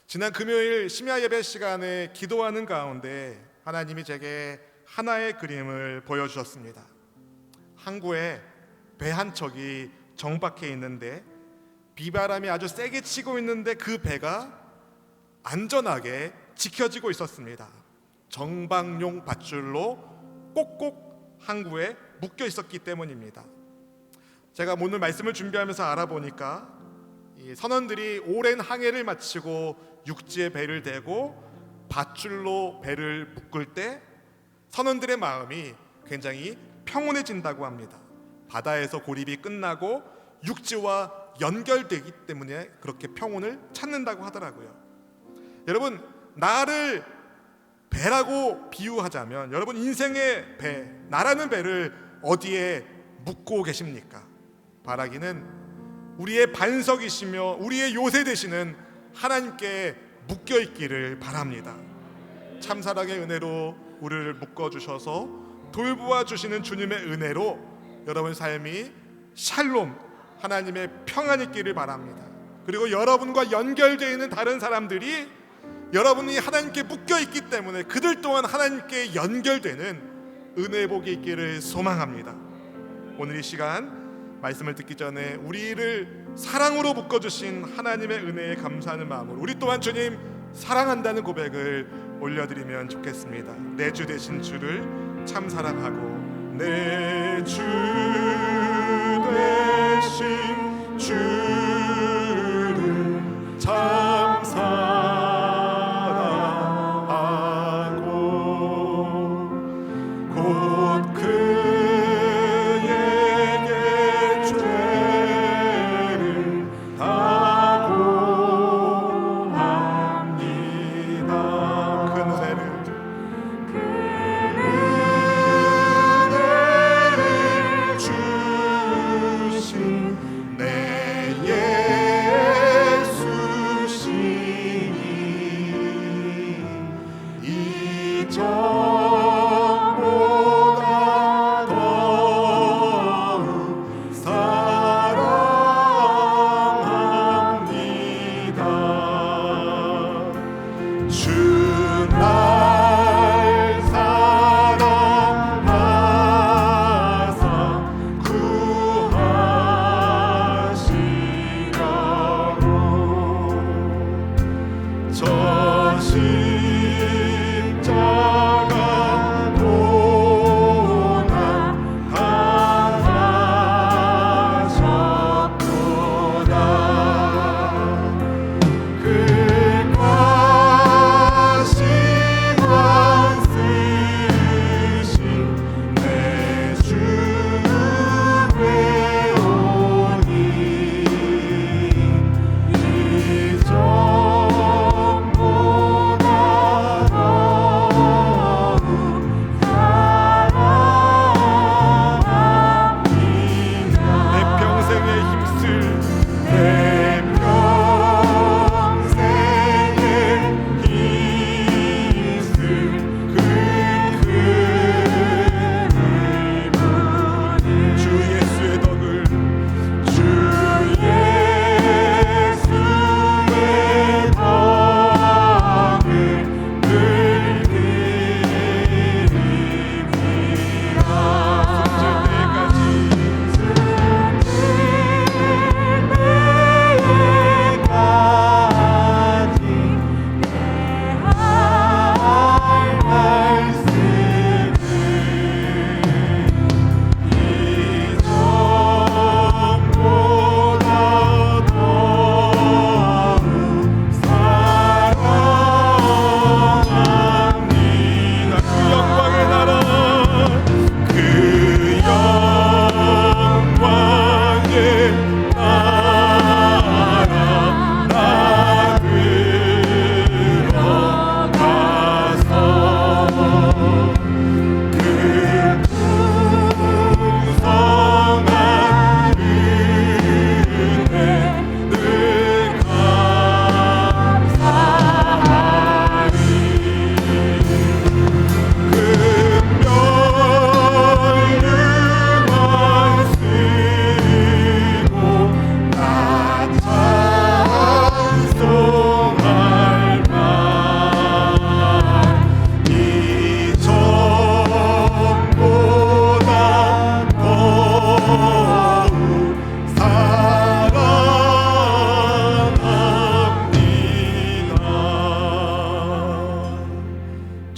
지난 금요일 심야 예배 시간에 기도하는 가운데 하나님이 제게 하나의 그림을 보여주셨습니다. 항구에 배 한 척이 정박해 있는데 비바람이 아주 세게 치고 있는데 그 배가 안전하게 지켜지고 있었습니다. 정박용 밧줄로 꼭꼭 항구에 묶여 있었기 때문입니다. 제가 오늘 말씀을 준비하면서 알아보니까 이 선원들이 오랜 항해를 마치고 육지에 배를 대고 밧줄로 배를 묶을 때 선원들의 마음이 굉장히 평온해진다고 합니다. 바다에서 고립이 끝나고 육지와 연결되기 때문에 그렇게 평온을 찾는다고 하더라고요. 여러분, 나를 배라고 비유하자면 여러분 인생의 배, 나라는 배를 어디에 묶고 계십니까? 바라기는 우리의 반석이시며 우리의 요새 되시는 하나님께 묶여 있기를 바랍니다. 참사랑의 은혜로 우리를 묶어주셔서 돌보아 주시는 주님의 은혜로 여러분 삶이 샬롬, 하나님의 평안이 있기를 바랍니다. 그리고 여러분과 연결되어 있는 다른 사람들이 여러분이 하나님께 묶여 있기 때문에 그들 또한 하나님께 연결되는 은혜 복이 있기를 소망합니다. 오늘 이 시간 말씀을 듣기 전에 우리를 사랑으로 묶어주신 하나님의 은혜에 감사하는 마음으로 우리 또한 주님 사랑한다는 고백을 올려드리면 좋겠습니다. 내 주 되신 주를 참 사랑하고 내 주 되신 주를 참 사랑하고 곧 그에게 죄를 다 고합니다. 그 은혜를 주신 내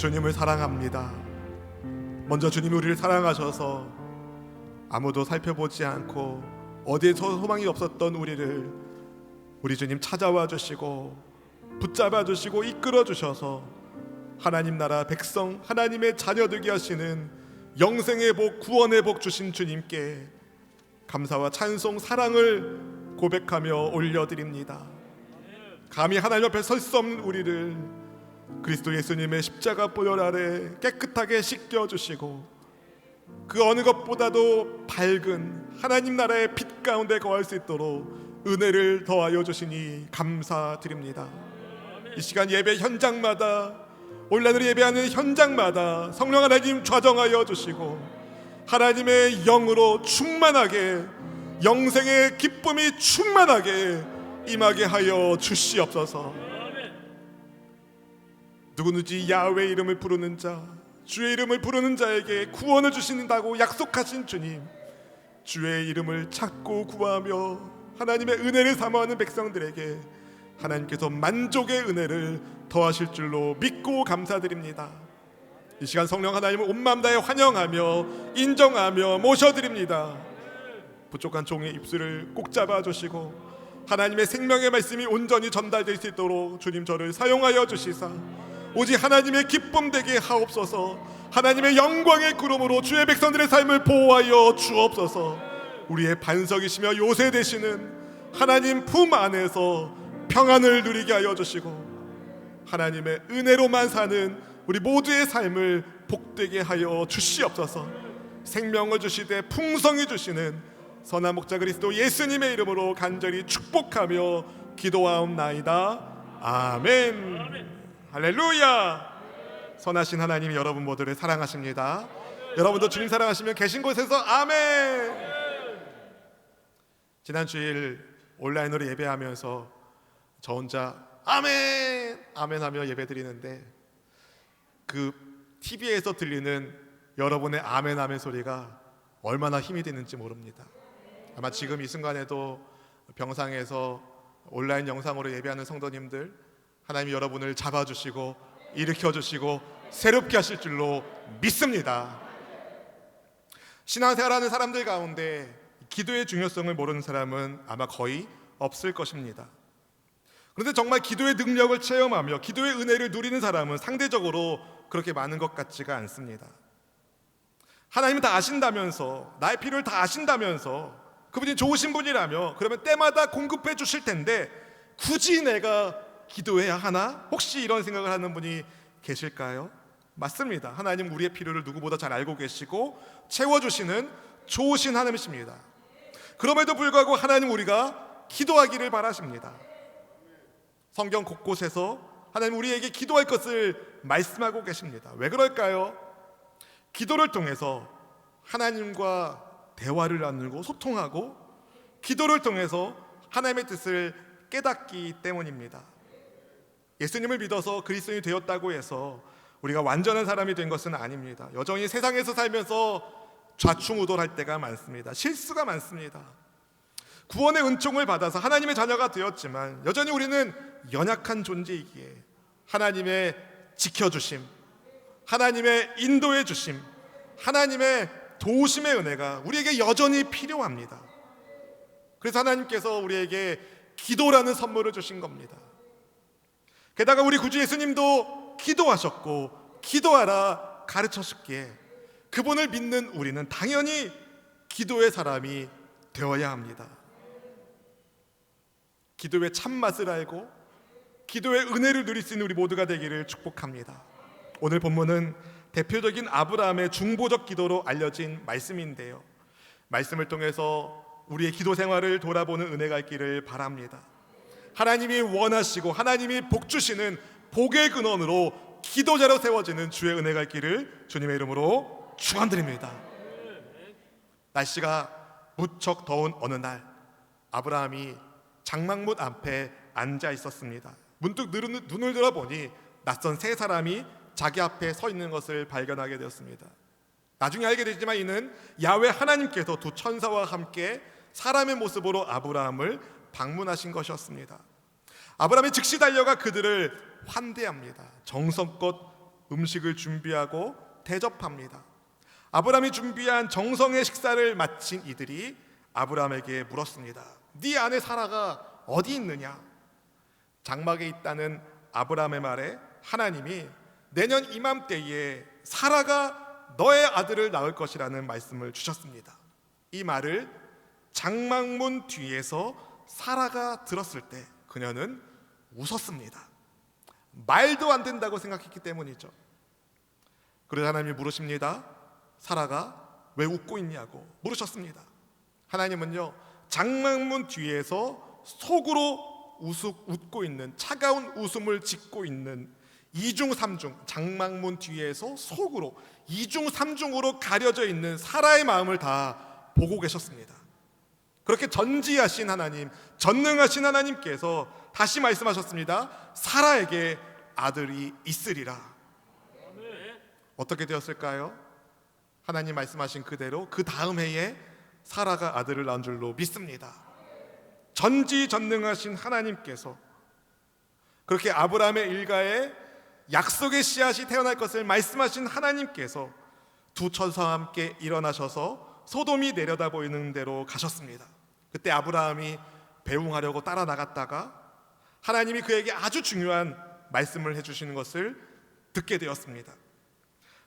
주님을 사랑합니다. 먼저 주님이 우리를 사랑하셔서 아무도 살펴보지 않고 어디에서 소망이 없었던 우리 주님 찾아와 주시고 붙잡아 주시고 이끌어 주셔서 하나님 나라 백성, 하나님의 자녀 되게 하시는 영생의 복, 구원의 복 주신 주님께 감사와 찬송, 사랑을 고백하며 올려드립니다. 감히 하나님 앞에 설 수 없는 우리를 그리스도 예수님의 십자가 보혈 아래 깨끗하게 씻겨주시고 그 어느 것보다도 밝은 하나님 나라의 빛 가운데 거할 수 있도록 은혜를 더하여 주시니 감사드립니다. 이 시간 예배 현장마다, 온라인으로 예배하는 현장마다 성령 하나님 좌정하여 주시고 하나님의 영으로 충만하게, 영생의 기쁨이 충만하게 임하게 하여 주시옵소서. 누구든지 야훼 이름을 부르는 자, 주의 이름을 부르는 자에게 구원을 주신다고 약속하신 주님, 주의 이름을 찾고 구하며 하나님의 은혜를 사모하는 백성들에게 하나님께서 만족의 은혜를 더하실 줄로 믿고 감사드립니다. 이 시간 성령 하나님을 온 마음 다해 환영하며 인정하며 모셔드립니다. 부족한 종의 입술을 꼭 잡아주시고 하나님의 생명의 말씀이 온전히 전달될 수 있도록 주님 저를 사용하여 주시사 오직 하나님의 기쁨 되게 하옵소서. 하나님의 영광의 구름으로 주의 백성들의 삶을 보호하여 주옵소서. 우리의 반석이시며 요새 되시는 하나님 품 안에서 평안을 누리게 하여 주시고 하나님의 은혜로만 사는 우리 모두의 삶을 복되게 하여 주시옵소서. 생명을 주시되 풍성히 주시는 선한 목자 그리스도 예수님의 이름으로 간절히 축복하며 기도하옵나이다. 아멘. 할렐루야. 선하신 하나님이 여러분 모두를 사랑하십니다. 여러분도 주님 사랑하시면 계신 곳에서 아멘. 지난 주일 온라인으로 예배하면서 저 혼자 아멘 아멘 하며 예배드리는데 그 TV에서 들리는 여러분의 아멘 아멘 소리가 얼마나 힘이 되는지 모릅니다. 아마 지금 이 순간에도 병상에서 온라인 영상으로 예배하는 성도님들, 하나님이 여러분을 잡아주시고 일으켜주시고 새롭게 하실 줄로 믿습니다. 신앙생활하는 사람들 가운데 기도의 중요성을 모르는 사람은 아마 거의 없을 것입니다. 그런데 정말 기도의 능력을 체험하며 기도의 은혜를 누리는 사람은 상대적으로 그렇게 많은 것 같지가 않습니다. 하나님은 다 아신다면서, 나의 필요를 다 아신다면서, 그분이 좋으신 분이라며 그러면 때마다 공급해 주실 텐데 굳이 내가 기도해야 하나? 혹시 이런 생각을 하는 분이 계실까요? 맞습니다. 하나님 우리의 필요를 누구보다 잘 알고 계시고 채워주시는 좋으신 하나님이십니다. 그럼에도 불구하고 하나님 우리가 기도하기를 바라십니다. 성경 곳곳에서 하나님 우리에게 기도할 것을 말씀하고 계십니다. 왜 그럴까요? 기도를 통해서 하나님과 대화를 나누고 소통하고 기도를 통해서 하나님의 뜻을 깨닫기 때문입니다. 예수님을 믿어서 그리스도인이 되었다고 해서 우리가 완전한 사람이 된 것은 아닙니다. 여전히 세상에서 살면서 좌충우돌할 때가 많습니다. 실수가 많습니다. 구원의 은총을 받아서 하나님의 자녀가 되었지만 여전히 우리는 연약한 존재이기에 하나님의 지켜주심, 하나님의 인도해 주심, 하나님의 도우심의 은혜가 우리에게 여전히 필요합니다. 그래서 하나님께서 우리에게 기도라는 선물을 주신 겁니다. 게다가 우리 구주 예수님도 기도하셨고 기도하라 가르쳐주기에 그분을 믿는 우리는 당연히 기도의 사람이 되어야 합니다. 기도의 참맛을 알고 기도의 은혜를 누릴 수 있는 우리 모두가 되기를 축복합니다. 오늘 본문은 대표적인 아브라함의 중보적 기도로 알려진 말씀인데요, 말씀을 통해서 우리의 기도 생활을 돌아보는 은혜가 있기를 바랍니다. 하나님이 원하시고 하나님이 복 주시는 복의 근원으로 기도자로 세워지는 주의 은혜가 있기를 주님의 이름으로 축원드립니다. 날씨가 무척 더운 어느 날 아브라함이 장막문 앞에 앉아 있었습니다. 문득 눈을 들어보니 낯선 세 사람이 자기 앞에 서 있는 것을 발견하게 되었습니다. 나중에 알게 되지만 이는 야훼 하나님께서 두 천사와 함께 사람의 모습으로 아브라함을 방문하신 것이었습니다. 아브라함이 즉시 달려가 그들을 환대합니다. 정성껏 음식을 준비하고 대접합니다. 아브라함이 준비한 정성의 식사를 마친 이들이 아브라함에게 물었습니다. 네 아내 사라가 어디 있느냐? 장막에 있다는 아브라함의 말에 하나님이 내년 이맘때에 사라가 너의 아들을 낳을 것이라는 말씀을 주셨습니다. 이 말을 장막문 뒤에서 사라가 들었을 때 그녀는 웃었습니다. 말도 안 된다고 생각했기 때문이죠. 그래서 하나님이 물으십니다. 사라가 왜 웃고 있냐고 물으셨습니다. 하나님은요, 장막문 뒤에서 속으로 웃고 있는, 차가운 웃음을 짓고 있는 이중삼중, 장막문 뒤에서 속으로 이중삼중으로 가려져 있는 사라의 마음을 다 보고 계셨습니다. 그렇게 전지하신 하나님, 전능하신 하나님께서 다시 말씀하셨습니다. 사라에게 아들이 있으리라. 어떻게 되었을까요? 하나님 말씀하신 그대로 그 다음 해에 사라가 아들을 낳은 줄로 믿습니다. 전지전능하신 하나님께서 그렇게 아브라함의 일가에 약속의 씨앗이 태어날 것을 말씀하신 하나님께서 두 천사와 함께 일어나셔서 소돔이 내려다 보이는 대로 가셨습니다. 그때 아브라함이 배웅하려고 따라 나갔다가 하나님이 그에게 아주 중요한 말씀을 해주시는 것을 듣게 되었습니다.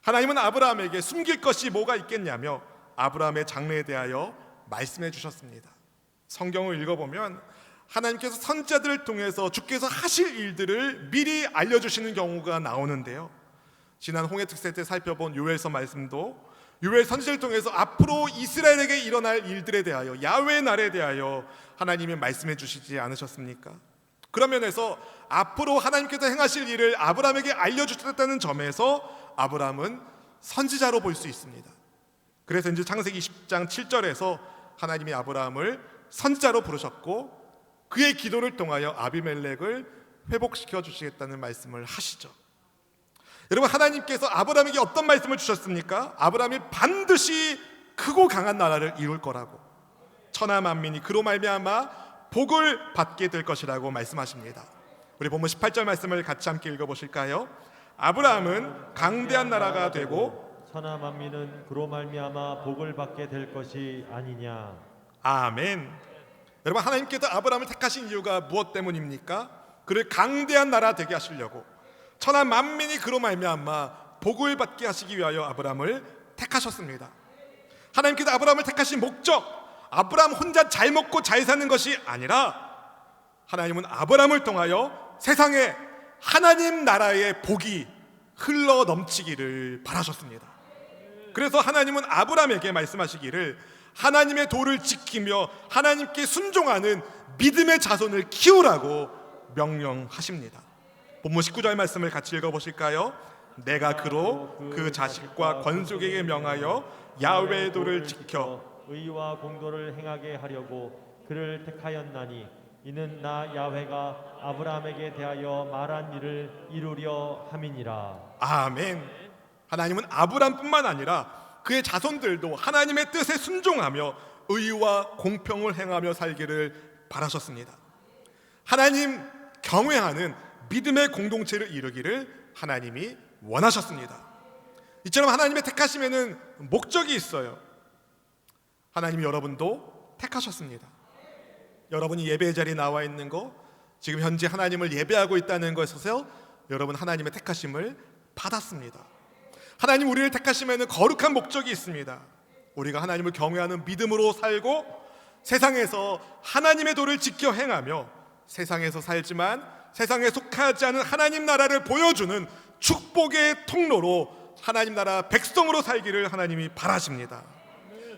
하나님은 아브라함에게 숨길 것이 뭐가 있겠냐며 아브라함의 장래에 대하여 말씀해 주셨습니다. 성경을 읽어보면 하나님께서 선지자들을 통해서 주께서 하실 일들을 미리 알려주시는 경우가 나오는데요, 지난 홍해 특세 때 살펴본 요엘서 말씀도 요엘 선지자를 통해서 앞으로 이스라엘에게 일어날 일들에 대하여, 야훼의 날에 대하여 하나님이 말씀해 주시지 않으셨습니까? 그런 면에서 앞으로 하나님께서 행하실 일을 아브라함에게 알려주셨다는 점에서 아브라함은 선지자로 볼 수 있습니다. 그래서 이제 창세기 20장 7절에서 하나님이 아브라함을 선지자로 부르셨고 그의 기도를 통하여 아비멜렉을 회복시켜 주시겠다는 말씀을 하시죠. 여러분, 하나님께서 아브라함에게 어떤 말씀을 주셨습니까? 아브라함이 반드시 크고 강한 나라를 이룰 거라고, 천하 만민이 그로 말미암아 복을 받게 될 것이라고 말씀하십니다. 우리 본문 18절 말씀을 같이 함께 읽어보실까요? 아브라함은 강대한 나라가 되고 천하 만민은 그로 말미암아 복을 받게 될 것이 아니냐. 아멘. 여러분, 하나님께서 아브라함을 택하신 이유가 무엇 때문입니까? 그를 강대한 나라 되게 하시려고, 천하 만민이 그로 말미암아 복을 받게 하시기 위하여 아브라함을 택하셨습니다. 하나님께서 아브라함을 택하신 목적, 아브라함 혼자 잘 먹고 잘 사는 것이 아니라 하나님은 아브라함을 통하여 세상에 하나님 나라의 복이 흘러 넘치기를 바라셨습니다. 그래서 하나님은 아브라함에게 말씀하시기를 하나님의 도를 지키며 하나님께 순종하는 믿음의 자손을 키우라고 명령하십니다. 본문 19절 말씀을 같이 읽어보실까요? 내가 그로 그 자식과 건속에게 명하여 야훼의 도를 지켜 의와 공도를 행하게 하려고 그를 택하였나니 이는 나 야훼가 아브라함에게 대하여 말한 일을 이루려 함이니라. 아멘. 하나님은 아브라함뿐만 아니라 그의 자손들도 하나님의 뜻에 순종하며 의와 공평을 행하며 살기를 바라셨습니다. 하나님 경외하는 믿음의 공동체를 이루기를 하나님이 원하셨습니다. 이처럼 하나님의 택하심에는 목적이 있어요. 하나님이 여러분도 택하셨습니다. 여러분이 예배의 자리에 나와 있는 거, 지금 현재 하나님을 예배하고 있다는 것에서 여러분 하나님의 택하심을 받았습니다. 하나님 우리를 택하심에는 거룩한 목적이 있습니다. 우리가 하나님을 경외하는 믿음으로 살고 세상에서 하나님의 도를 지켜 행하며 세상에서 살지만 세상에 속하지 않은 하나님 나라를 보여주는 축복의 통로로 하나님 나라 백성으로 살기를 하나님이 바라십니다.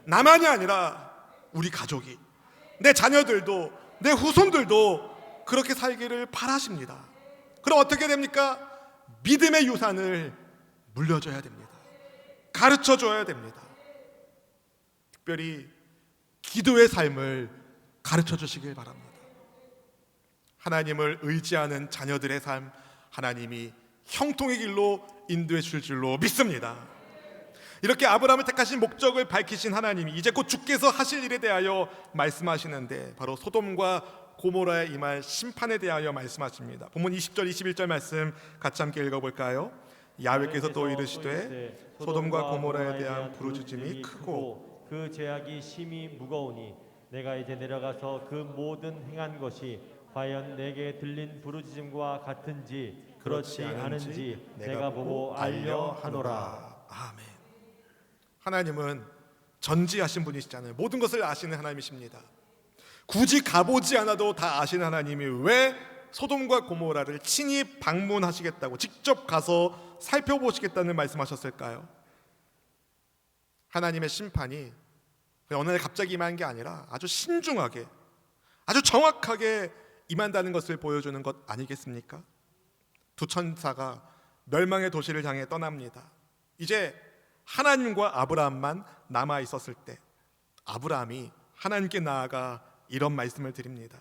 나만이 아니라 우리 가족이, 내 자녀들도, 내 후손들도 그렇게 살기를 바라십니다. 그럼 어떻게 됩니까? 믿음의 유산을 물려줘야 됩니다. 가르쳐줘야 됩니다. 특별히 기도의 삶을 가르쳐주시길 바랍니다. 하나님을 의지하는 자녀들의 삶, 하나님이 형통의 길로 인도해 줄 줄로 믿습니다. 이렇게 아브라함을 택하신 목적을 밝히신 하나님이 이제 곧 주께서 하실 일에 대하여 말씀하시는데 바로 소돔과 고모라에 임할 심판에 대하여 말씀하십니다. 본문 20절 21절 말씀 같이 함께 읽어볼까요? 야훼께서 또 이르시되 소돔과 고모라에 대한 부르짖음이 크고 그 죄악이 심히 무거우니 내가 이제 내려가서 그 모든 행한 것이 과연 내게 들린 부르짖음과 같은지 그렇지 않은지 내가 보고 알려 하노라. 아멘. 하나님은 전지하신 분이시잖아요. 모든 것을 아시는 하나님이십니다. 굳이 가보지 않아도 다 아시는 하나님이 왜 소돔과 고모라를 친히 방문하시겠다고 직접 가서 살펴보시겠다는 말씀하셨을까요? 하나님의 심판이 어느 날 갑자기 임한 게 아니라 아주 신중하게, 아주 정확하게 임한다는 것을 보여주는 것 아니겠습니까? 두 천사가 멸망의 도시를 향해 떠납니다. 이제 하나님과 아브라함만 남아 있었을 때 아브라함이 하나님께 나아가 이런 말씀을 드립니다.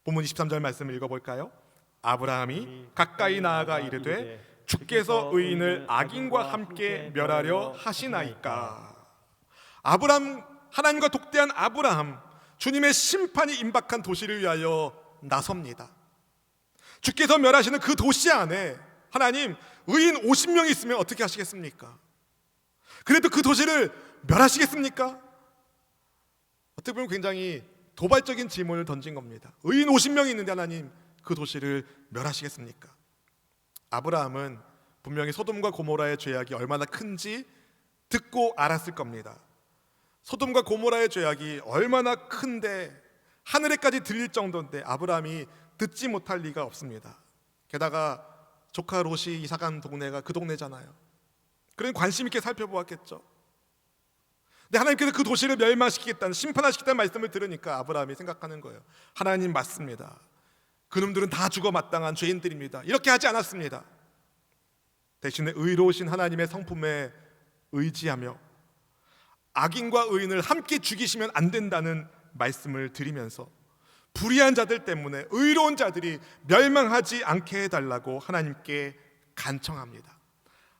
본문 23절 말씀을 읽어볼까요? 아브라함이 가까이 나아가 이르되 주께서 의인을 악인과 함께 멸하려 하시나이까. 아브라함, 하나님과 독대한 아브라함, 주님의 심판이 임박한 도시를 위하여 나섭니다. 주께서 멸하시는 그 도시 안에 하나님 의인 50명이 있으면 어떻게 하시겠습니까? 그래도 그 도시를 멸하시겠습니까? 어떻게 보면 굉장히 도발적인 질문을 던진 겁니다. 의인 50명이 있는데 하나님 그 도시를 멸하시겠습니까? 아브라함은 분명히 소돔과 고모라의 죄악이 얼마나 큰지 듣고 알았을 겁니다. 소돔과 고모라의 죄악이 얼마나 큰데 하늘에까지 들릴 정도인데 아브라함이 듣지 못할 리가 없습니다. 게다가 조카 롯이 이사간 동네가 그 동네잖아요. 그러니 관심 있게 살펴보았겠죠. 근데 하나님께서 그 도시를 멸망시키겠다는, 심판하시겠다는 말씀을 들으니까 아브라함이 생각하는 거예요. 하나님 맞습니다. 그놈들은 다 죽어 마땅한 죄인들입니다. 이렇게 하지 않았습니다. 대신에 의로우신 하나님의 성품에 의지하며 악인과 의인을 함께 죽이시면 안 된다는 말씀을 드리면서 불의한 자들 때문에 의로운 자들이 멸망하지 않게 해달라고 하나님께 간청합니다.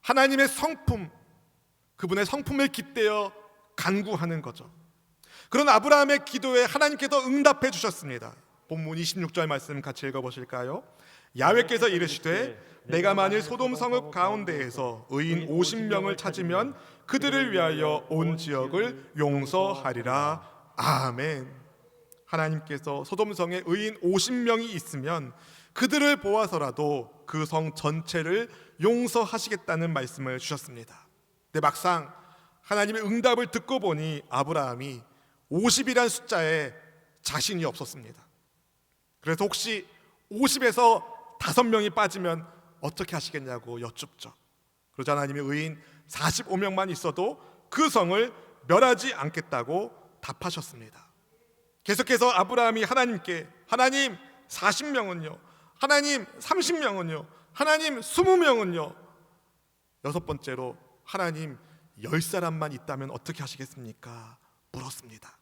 하나님의 성품, 그분의 성품을 깃대어 간구하는 거죠. 그런 아브라함의 기도에 하나님께서 응답해 주셨습니다. 본문 26절 말씀 같이 읽어보실까요? 야훼께서 이르시되 내가 만일 소돔 성읍 가운데에서 의인 50명을 찾으면 그들을 위하여 온 지역을 용서하리라. 아멘. 하나님께서 소돔 성에 의인 50명이 있으면 그들을 보아서라도 그 성 전체를 용서하시겠다는 말씀을 주셨습니다. 근데 막상 하나님의 응답을 듣고 보니 아브라함이 50이란 숫자에 자신이 없었습니다. 그래서 혹시 50에서 5명이 빠지면 어떻게 하시겠냐고 여쭙죠. 그러자 하나님이 의인 45명만 있어도 그 성을 멸하지 않겠다고 답하셨습니다. 계속해서 아브라함이 하나님께 하나님 40명은요? 하나님 30명은요? 하나님 20명은요? 여섯 번째로 하나님 10사람만 있다면 어떻게 하시겠습니까? 물었습니다.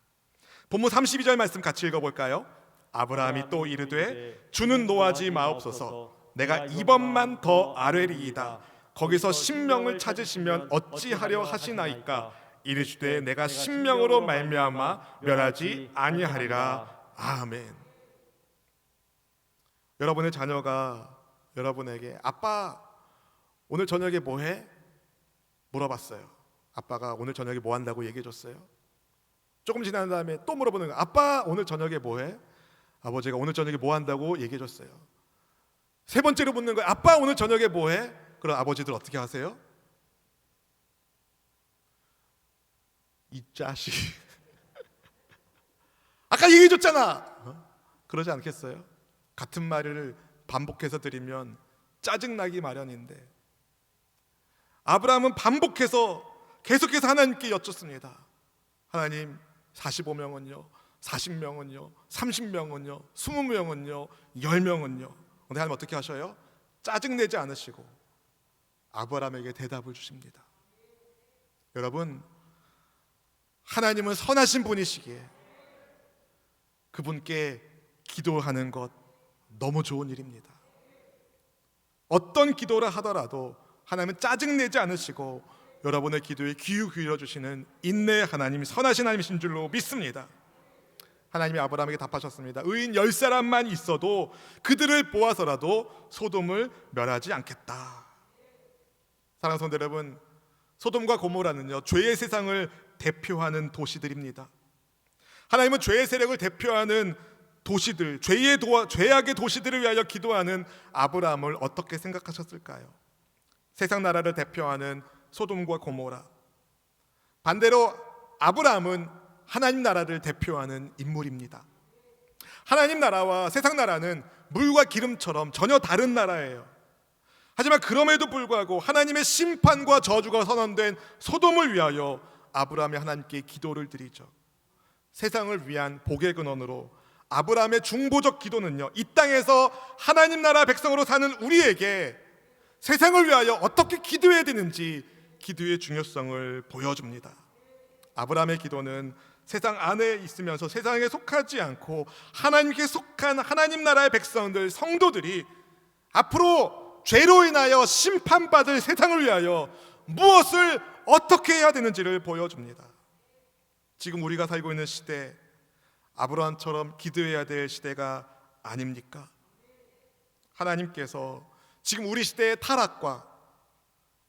본문 32절 말씀 같이 읽어볼까요? 아브라함이 또 이르되 주는 노하지 마옵소서 내가 이번만 더 아뢰리이다. 거기서 10명을 찾으시면 어찌하려 하시나이까? 이르시되 내가 10명으로 말미암아 멸하지 아니하리라. 아멘. 여러분의 자녀가 여러분에게 아빠 오늘 저녁에 뭐해? 물어봤어요. 아빠가 오늘 저녁에 뭐 한다고 얘기해줬어요. 조금 지난 다음에 또 물어보는 거예요. 아빠 오늘 저녁에 뭐해? 아버지가 오늘 저녁에 뭐 한다고 얘기해줬어요. 세 번째로 묻는 거예요. 아빠 오늘 저녁에 뭐해? 그럼 아버지들 어떻게 하세요? 이 자식 아까 얘기해줬잖아. 그러지 않겠어요? 같은 말을 반복해서 드리면 짜증나기 마련인데 아브라함은 반복해서 계속해서 하나님께 여쭙습니다. 하나님 45명은요? 40명은요? 30명은요? 20명은요? 10명은요? 근데 하나님 어떻게 하셔요? 짜증내지 않으시고 아브라함에게 대답을 주십니다. 여러분, 하나님은 선하신 분이시기에 그분께 기도하는 것 너무 좋은 일입니다. 어떤 기도를 하더라도 하나님은 짜증내지 않으시고 여러분의 기도에 귀 기울여 주시는 인내의 하나님이 선하신 하나님이신 줄로 믿습니다. 하나님이 아브라함에게 답하셨습니다. 의인 10사람만 있어도 그들을 보아서라도 소돔을 멸하지 않겠다. 사랑하는 성도 여러분, 소돔과 고모라는요, 죄의 세상을 대표하는 도시들입니다. 하나님은 죄의 세력을 대표하는 도시들, 죄악의 도시들을 위하여 기도하는 아브라함을 어떻게 생각하셨을까요? 세상 나라를 대표하는 소돔과 고모라, 반대로 아브라함은 하나님 나라를 대표하는 인물입니다. 하나님 나라와 세상 나라는 물과 기름처럼 전혀 다른 나라예요. 하지만 그럼에도 불구하고 하나님의 심판과 저주가 선언된 소돔을 위하여 아브라함이 하나님께 기도를 드리죠. 세상을 위한 복의 근원으로 아브라함의 중보적 기도는요, 이 땅에서 하나님 나라 백성으로 사는 우리에게 세상을 위하여 어떻게 기도해야 되는지 기도의 중요성을 보여줍니다. 아브라함의 기도는 세상 안에 있으면서 세상에 속하지 않고 하나님께 속한 하나님 나라의 백성들, 성도들이 앞으로 죄로 인하여 심판받을 세상을 위하여 무엇을 어떻게 해야 되는지를 보여줍니다. 지금 우리가 살고 있는 시대, 아브라함처럼 기도해야 될 시대가 아닙니까? 하나님께서 지금 우리 시대의 타락과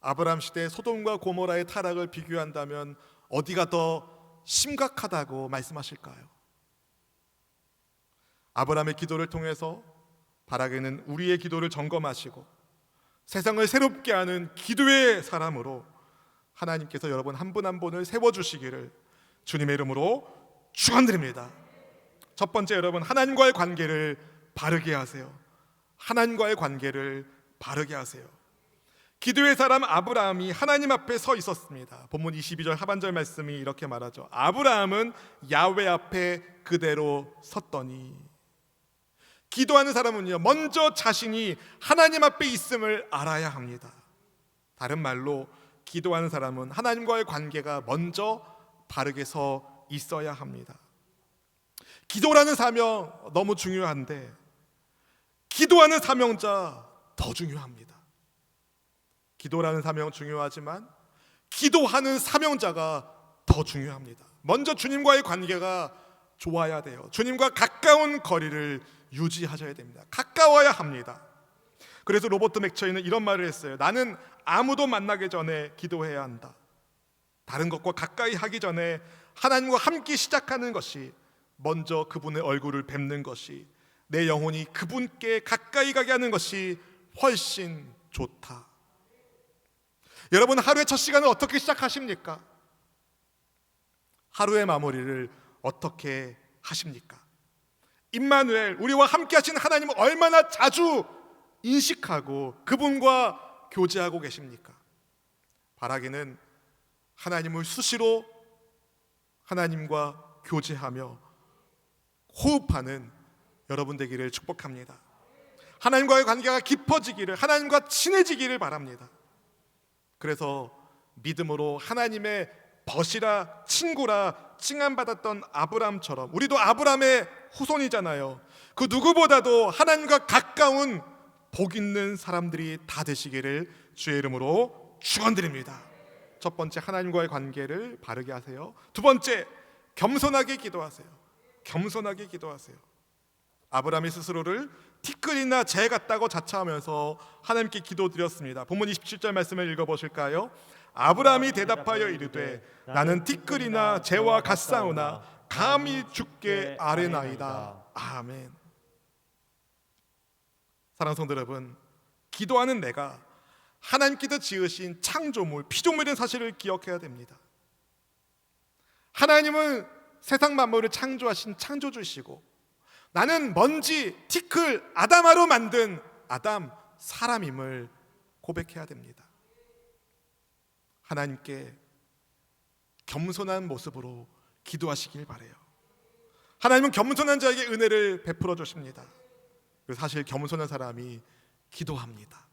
아브라함 시대의 소돔과 고모라의 타락을 비교한다면 어디가 더 심각하다고 말씀하실까요? 아브라함의 기도를 통해서 바라기는 우리의 기도를 점검하시고 세상을 새롭게 하는 기도의 사람으로 하나님께서 여러분 한 분 한 분을 세워주시기를 주님의 이름으로 축원드립니다. 첫 번째, 여러분 하나님과의 관계를 바르게 하세요. 하나님과의 관계를 바르게 하세요. 기도의 사람 아브라함이 하나님 앞에 서 있었습니다. 본문 22절 하반절 말씀이 이렇게 말하죠. 아브라함은 야훼 앞에 그대로 섰더니. 기도하는 사람은요, 먼저 자신이 하나님 앞에 있음을 알아야 합니다. 다른 말로 기도하는 사람은 하나님과의 관계가 먼저 바르게 서 있어야 합니다. 기도라는 사명 너무 중요한데 기도하는 사명자 더 중요합니다. 기도라는 사명 중요하지만 기도하는 사명자가 더 중요합니다. 먼저 주님과의 관계가 좋아야 돼요. 주님과 가까운 거리를 유지하셔야 됩니다. 가까워야 합니다. 그래서 로버트 맥처이는 이런 말을 했어요. 나는 아무도 만나기 전에 기도해야 한다. 다른 것과 가까이 하기 전에 하나님과 함께 시작하는 것이, 먼저 그분의 얼굴을 뵙는 것이, 내 영혼이 그분께 가까이 가게 하는 것이 훨씬 좋다. 여러분, 하루의 첫 시간을 어떻게 시작하십니까? 하루의 마무리를 어떻게 하십니까? 임마누엘, 우리와 함께 하신 하나님을 얼마나 자주 인식하고 그분과 교제하고 계십니까? 바라기는 하나님을 수시로 하나님과 교제하며 호흡하는 여러분 되기를 축복합니다. 하나님과의 관계가 깊어지기를, 하나님과 친해지기를 바랍니다. 그래서 믿음으로 하나님의 벗이라 친구라 칭함받았던 아브라함처럼 우리도 아브라함의 후손이잖아요. 그 누구보다도 하나님과 가까운 복 있는 사람들이 다 되시기를 주의 이름으로 축원드립니다. 첫 번째, 하나님과의 관계를 바르게 하세요. 두 번째, 겸손하게 기도하세요. 겸손하게 기도하세요. 아브라함이 스스로를 티끌이나 재 같다고 자처하면서 하나님께 기도드렸습니다. 본문 27절 말씀을 읽어보실까요? 아브라함이 대답하여 이르되 나는 티끌이나 재와 같사오나 감히 주께 아뢰나이다. 아멘. 사랑하는 성도 여러분, 기도하는 내가 하나님께서 지으신 창조물, 피조물인 사실을 기억해야 됩니다. 하나님은 세상 만물을 창조하신 창조주시고 나는 먼지, 티끌, 아담아로 만든 아담, 사람임을 고백해야 됩니다. 하나님께 겸손한 모습으로 기도하시길 바라요. 하나님은 겸손한 자에게 은혜를 베풀어 주십니다. 그래서 사실 겸손한 사람이 기도합니다.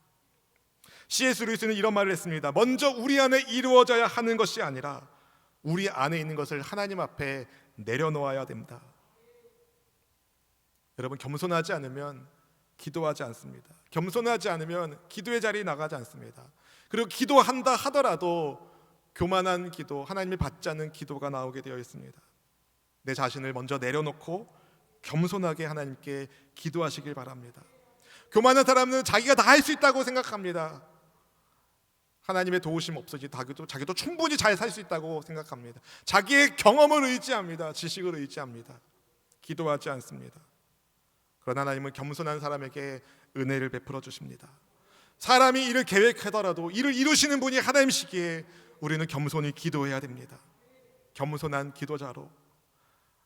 C.S. 루이스는 이런 말을 했습니다. 먼저 우리 안에 이루어져야 하는 것이 아니라 우리 안에 있는 것을 하나님 앞에 내려놓아야 됩니다. 여러분, 겸손하지 않으면 기도하지 않습니다. 겸손하지 않으면 기도의 자리에 나가지 않습니다. 그리고 기도한다 하더라도 교만한 기도, 하나님이 받지 않는 기도가 나오게 되어 있습니다. 내 자신을 먼저 내려놓고 겸손하게 하나님께 기도하시길 바랍니다. 교만한 사람은 자기가 다 할 수 있다고 생각합니다. 하나님의 도우심 없이 자기도 충분히 잘 살 수 있다고 생각합니다. 자기의 경험을 의지합니다. 지식을 의지합니다. 기도하지 않습니다. 그러나 하나님은 겸손한 사람에게 은혜를 베풀어 주십니다. 사람이 일을 계획하더라도 일을 이루시는 분이 하나님이시기에 우리는 겸손히 기도해야 됩니다. 겸손한 기도자로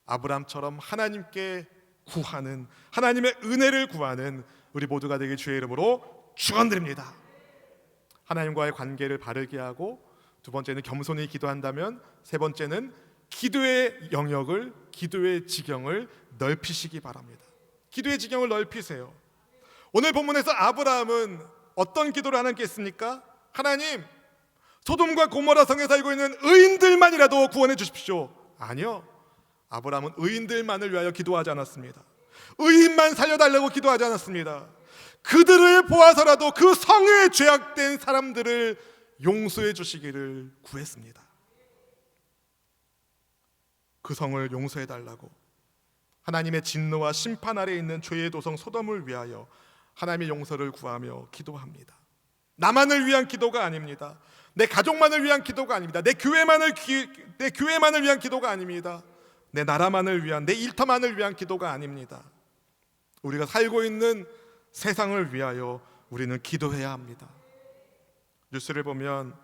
아브라함처럼 하나님께 구하는, 하나님의 은혜를 구하는 우리 모두가 되길 주의 이름으로 축원드립니다. 하나님과의 관계를 바르게 하고, 두 번째는 겸손히 기도한다면, 세 번째는 기도의 영역을, 기도의 지경을 넓히시기 바랍니다. 기도의 지경을 넓히세요. 오늘 본문에서 아브라함은 어떤 기도를 하나님께 했습니까? 하나님, 소돔과 고모라 성에 살고 있는 의인들만이라도 구원해 주십시오. 아니요, 아브라함은 의인들만을 위하여 기도하지 않았습니다. 의인만 살려달라고 기도하지 않았습니다. 그들을 보아서라도 그 성에 죄악된 사람들을 용서해 주시기를 구했습니다. 그 성을 용서해 달라고, 하나님의 진노와 심판 아래에 있는 죄의 도성 소돔을 위하여 하나님의 용서를 구하며 기도합니다. 나만을 위한 기도가 아닙니다. 내 가족만을 위한 기도가 아닙니다. 내 교회만을 위한 기도가 아닙니다. 내 나라만을 위한, 내 일터만을 위한 기도가 아닙니다. 우리가 살고 있는 세상을 위하여 우리는 기도해야 합니다. 뉴스를 보면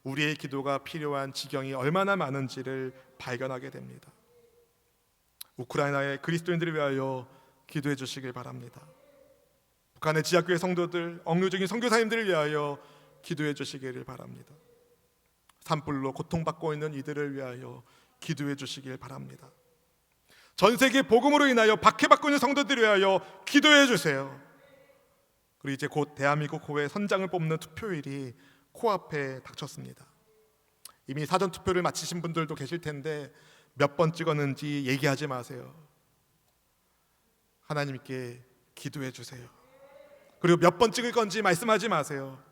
우리의 기도가 필요한 지경이 얼마나 많은지를 발견하게 됩니다. 우크라이나의 그리스도인들을 위하여 기도해 주시길 바랍니다. 북한의 지하교회 성도들, 억류 중인 선교사님들을 위하여 기도해 주시기를 바랍니다. 산불로 고통받고 있는 이들을 위하여 기도해 주시길 바랍니다. 전 세계 복음으로 인하여 박해받고 있는 성도들을 위하여 기도해 주세요. 그리고 이제 곧 대한민국 교회 선장을 뽑는 투표일이 코앞에 닥쳤습니다. 이미 사전 투표를 마치신 분들도 계실 텐데 몇 번 찍었는지 얘기하지 마세요. 하나님께 기도해 주세요. 그리고 몇 번 찍을 건지 말씀하지 마세요.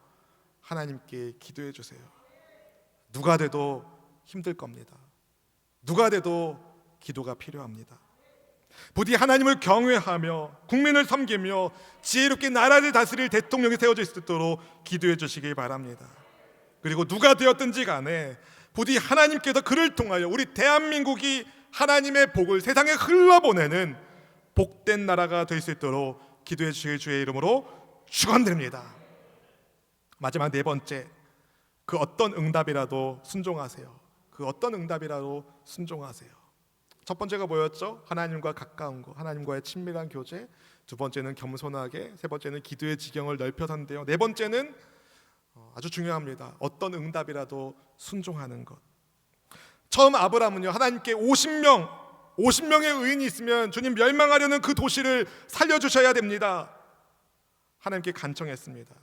하나님께 기도해 주세요. 누가 돼도 힘들 겁니다. 누가 돼도 기도가 필요합니다. 부디 하나님을 경외하며 국민을 섬기며 지혜롭게 나라를 다스릴 대통령이 세워질 수 있도록 기도해 주시길 바랍니다. 그리고 누가 되었든지 간에 부디 하나님께서 그를 통하여 우리 대한민국이 하나님의 복을 세상에 흘러보내는 복된 나라가 될 수 있도록 기도해 주실 주의 이름으로 축원드립니다. 마지막 네 번째, 그 어떤 응답이라도 순종하세요. 그 어떤 응답이라도 순종하세요. 첫 번째가 뭐였죠? 하나님과 가까운 것, 하나님과의 친밀한 교제. 두 번째는 겸손하게, 세 번째는 기도의 지경을 넓혀서인데요. 네 번째는 아주 중요합니다. 어떤 응답이라도 순종하는 것. 처음 아브라함은요, 하나님께 50명의 의인이 있으면 주님 멸망하려는 그 도시를 살려주셔야 됩니다. 하나님께 간청했습니다.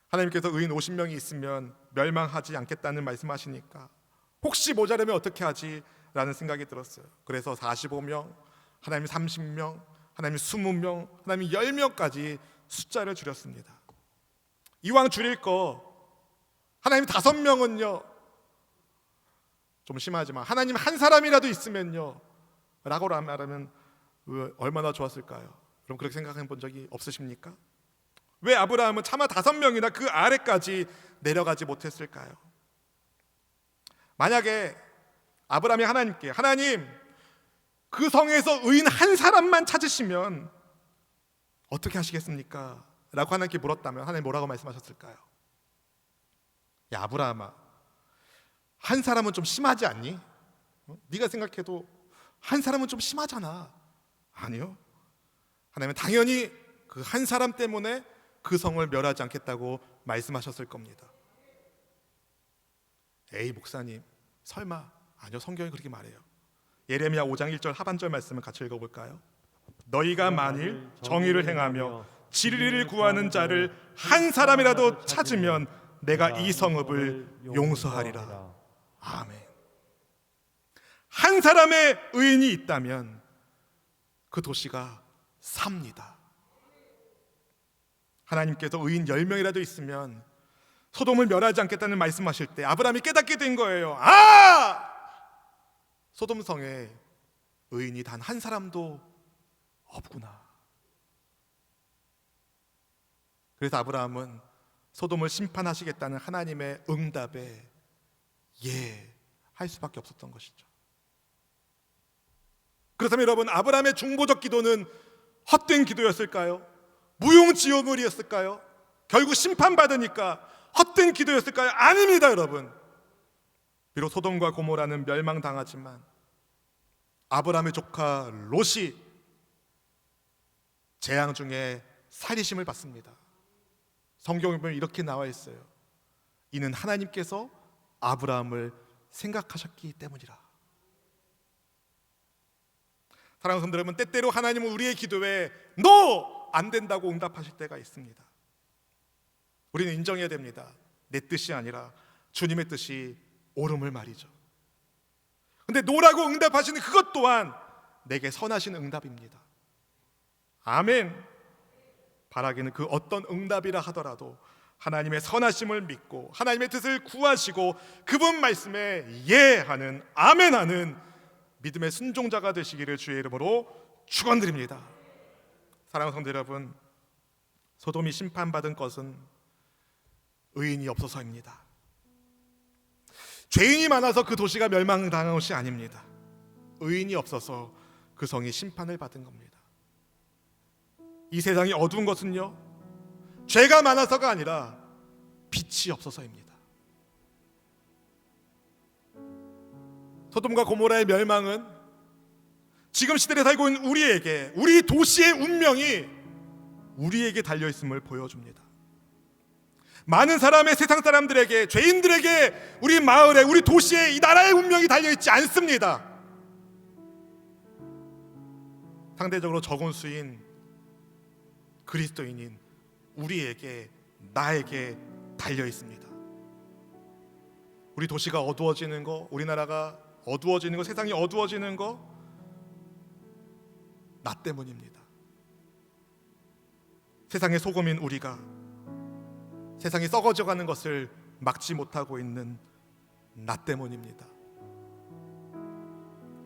하나님께서 의인 50명이 있으면 멸망하지 않겠다는 말씀하시니까 혹시 모자라면 어떻게 하지? 라는 생각이 들었어요. 그래서 45명, 하나님 30명, 하나님 20명, 하나님 10명까지 숫자를 줄였습니다. 이왕 줄일 거 하나님 5명은요 좀 심하지만 하나님 한 사람이라도 있으면요 라고 말하면 얼마나 좋았을까요? 그럼 그렇게 생각해 본 적이 없으십니까? 왜 아브라함은 차마 5명이나 그 아래까지 내려가지 못했을까요? 만약에 아브라함이 하나님께, 하나님 그 성에서 의인 한 사람만 찾으시면 어떻게 하시겠습니까? 라고 하나님께 물었다면 하나님 뭐라고 말씀하셨을까요? 야 아브라함아, 한 사람은 좀 심하지 않니? 네가 생각해도 한 사람은 좀 심하잖아. 아니요, 하나님은 당연히 그 한 사람 때문에 그 성을 멸하지 않겠다고 말씀하셨을 겁니다. 에이 목사님, 설마? 아니요, 성경이 그렇게 말해요. 예레미야 5장 1절 하반절 말씀을 같이 읽어볼까요? 너희가 만일 정의를 행하며 진리를 구하는 자를 한 사람이라도 찾으면 내가 이 성읍을 용서하리라. 아멘. 한 사람의 의인이 있다면 그 도시가 삽니다. 하나님께서 의인 10명이라도 있으면 소돔을 멸하지 않겠다는 말씀하실 때 아브라함이 깨닫게 된 거예요. 소돔 성에 의인이 단 한 사람도 없구나. 그래서 아브라함은 소돔을 심판하시겠다는 하나님의 응답에 예 할 수밖에 없었던 것이죠. 그렇다면 여러분, 아브라함의 중보적 기도는 헛된 기도였을까요? 무용지물이었을까요? 결국 심판받으니까 헛된 기도였을까요? 아닙니다, 여러분. 비록 소돔과 고모라는 멸망당하지만 아브라함의 조카 롯이 재앙 중에 살리심을 받습니다. 성경에 보면 이렇게 나와 있어요. 이는 하나님께서 아브라함을 생각하셨기 때문이라. 사랑하는 성도 여러분, 때때로 하나님은 우리의 기도에 너! 안 된다고 응답하실 때가 있습니다. 우리는 인정해야 됩니다. 내 뜻이 아니라 주님의 뜻이 옳음을 말이죠. 근데 노라고 응답하시는 그것 또한 내게 선하신 응답입니다. 아멘. 바라기는 그 어떤 응답이라 하더라도 하나님의 선하심을 믿고 하나님의 뜻을 구하시고 그분 말씀에 예하는 아멘하는 믿음의 순종자가 되시기를 주의 이름으로 축원드립니다. 사랑하는 성도 여러분, 소돔이 심판받은 것은 의인이 없어서입니다. 죄인이 많아서 그 도시가 멸망당한 것이 아닙니다. 의인이 없어서 그 성이 심판을 받은 겁니다. 이 세상이 어두운 것은요, 죄가 많아서가 아니라 빛이 없어서입니다. 소돔과 고모라의 멸망은 지금 시대에 살고 있는 우리에게, 우리 도시의 운명이 우리에게 달려있음을 보여줍니다. 많은 사람의, 세상 사람들에게, 죄인들에게 우리 마을에, 우리 도시에, 이 나라의 운명이 달려있지 않습니다. 상대적으로 적은 수인 그리스도인인 우리에게, 나에게 달려있습니다. 우리 도시가 어두워지는 거, 우리나라가 어두워지는 거, 세상이 어두워지는 거, 나 때문입니다. 세상의 소금인 우리가 세상이 썩어져가는 것을 막지 못하고 있는 나 때문입니다.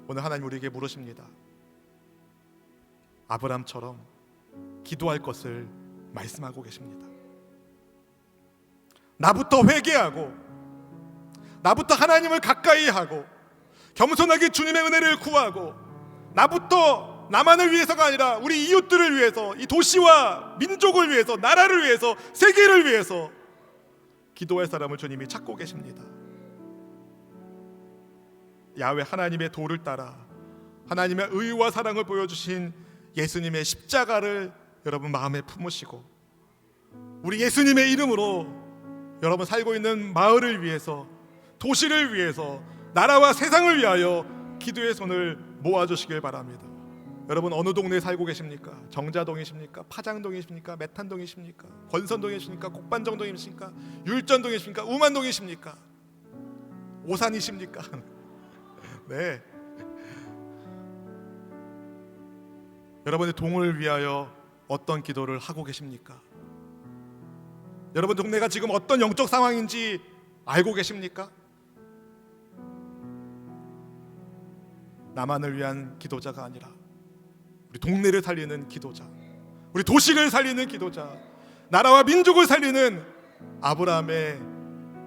오늘 하나님 우리에게 물으십니다. 아브라함처럼 기도할 것을 말씀하고 계십니다. 나부터 회개하고, 나부터 하나님을 가까이 하고, 겸손하게 주님의 은혜를 구하고, 나부터 나만을 위해서가 아니라 우리 이웃들을 위해서, 이 도시와 민족을 위해서, 나라를 위해서, 세계를 위해서 기도할 사람을 주님이 찾고 계십니다. 야훼 하나님의 도를 따라 하나님의 의와 사랑을 보여주신 예수님의 십자가를 여러분 마음에 품으시고, 우리 예수님의 이름으로 여러분 살고 있는 마을을 위해서, 도시를 위해서, 나라와 세상을 위하여 기도의 손을 모아주시길 바랍니다. 여러분 어느 동네에 살고 계십니까? 정자동이십니까? 파장동이십니까? 메탄동이십니까? 권선동이십니까? 곡반정동이십니까? 율전동이십니까? 우만동이십니까? 오산이십니까? 네. 여러분의 동을 위하여 어떤 기도를 하고 계십니까? 여러분 동네가 지금 어떤 영적 상황인지 알고 계십니까? 나만을 위한 기도자가 아니라 우리 동네를 살리는 기도자, 우리 도시를 살리는 기도자, 나라와 민족을 살리는 아브라함의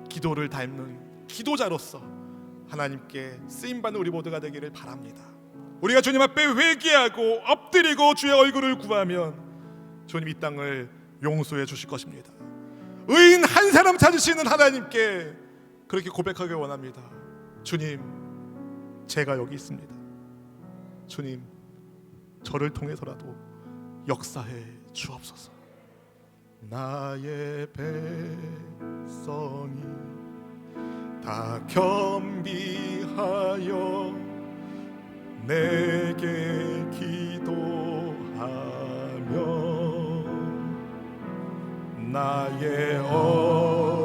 기도를 닮는 기도자로서 하나님께 쓰임받는 우리 모두가 되기를 바랍니다. 우리가 주님 앞에 회개하고 엎드리고 주의 얼굴을 구하면 주님 이 땅을 용서해 주실 것입니다. 의인 한 사람 찾으시는 하나님께 그렇게 고백하길 원합니다. 주님, 제가 여기 있습니다. 주님, 저를 통해서라도 역사해 주옵소서. 나의 백성이 다 겸비하여 내게 기도하며 나의 얼굴을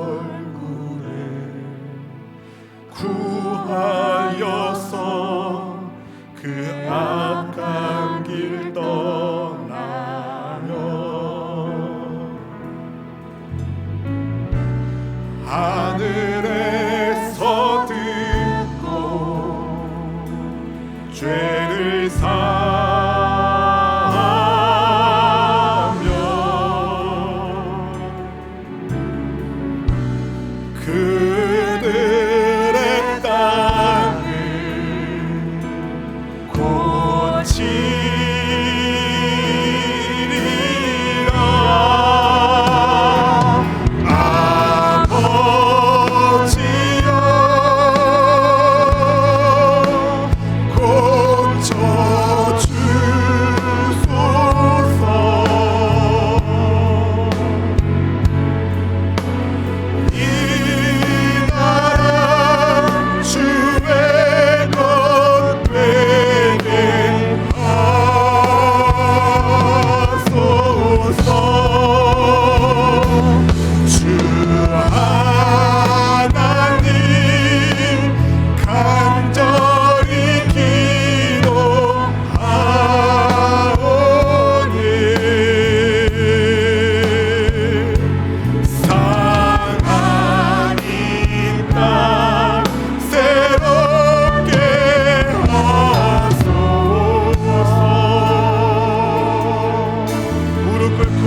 구하여서 그 악한 길 떠나며 하늘에서 듣고 죄를 사하며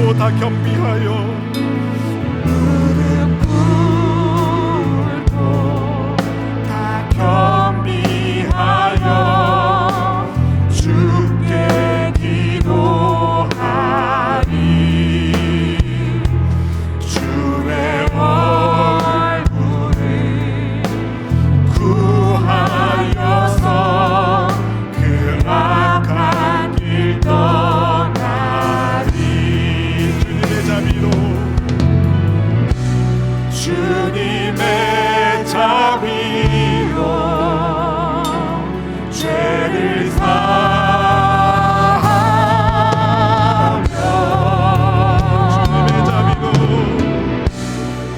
꿇고 다 겸비하여 무릎 꿇고 다 겸비하여 주께 기도하리. 주의 얼굴을 구하여서 그 악한 길 떠나리. 주님의 자비로 주님의 자비로 죄를 사하며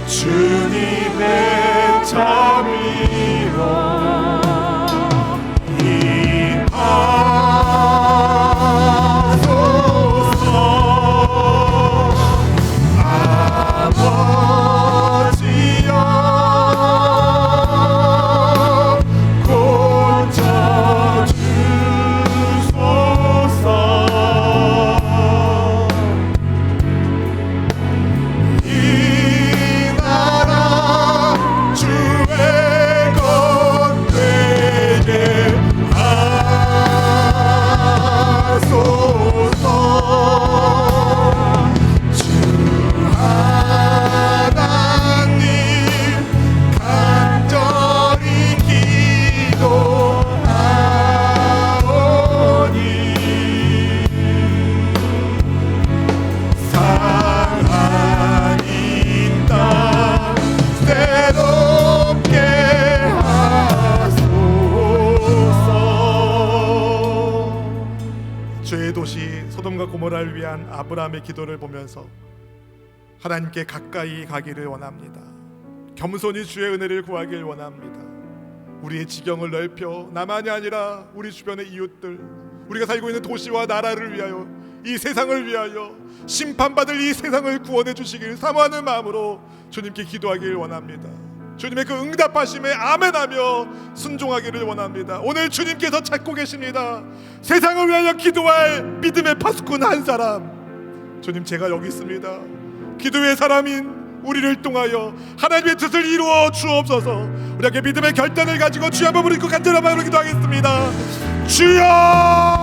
주님의 자비로 임하소서. 아버지여 고쳐주소서. 이 나라 주의 것 되게 하소서. 주 하나님 간절히 기도하오니 상한 이 땅 새롭게 하소서. 죄의 도시 소돔과 고모라를 위한 아브라함의 기도를 보면서 하나님께 가까이 가기를 원합니다. 겸손히 주의 은혜를 구하길 원합니다. 우리의 지경을 넓혀 나만이 아니라 우리 주변의 이웃들, 우리가 살고 있는 도시와 나라를 위하여, 이 세상을 위하여, 심판받을 이 세상을 구원해 주시길 사모하는 마음으로 주님께 기도하길 원합니다. 주님의 그 응답하심에 아멘하며 순종하기를 원합니다. 오늘 주님께서 찾고 계십니다. 세상을 위하여 기도할 믿음의 파수꾼 한 사람. 주님, 제가 여기 있습니다. 기도의 사람인 우리를 통하여 하나님의 뜻을 이루어 주옵소서. 우리에게 믿음의 결단을 가지고 주여 한번 부르고 간절한 마음으로 기도하겠습니다. 주여!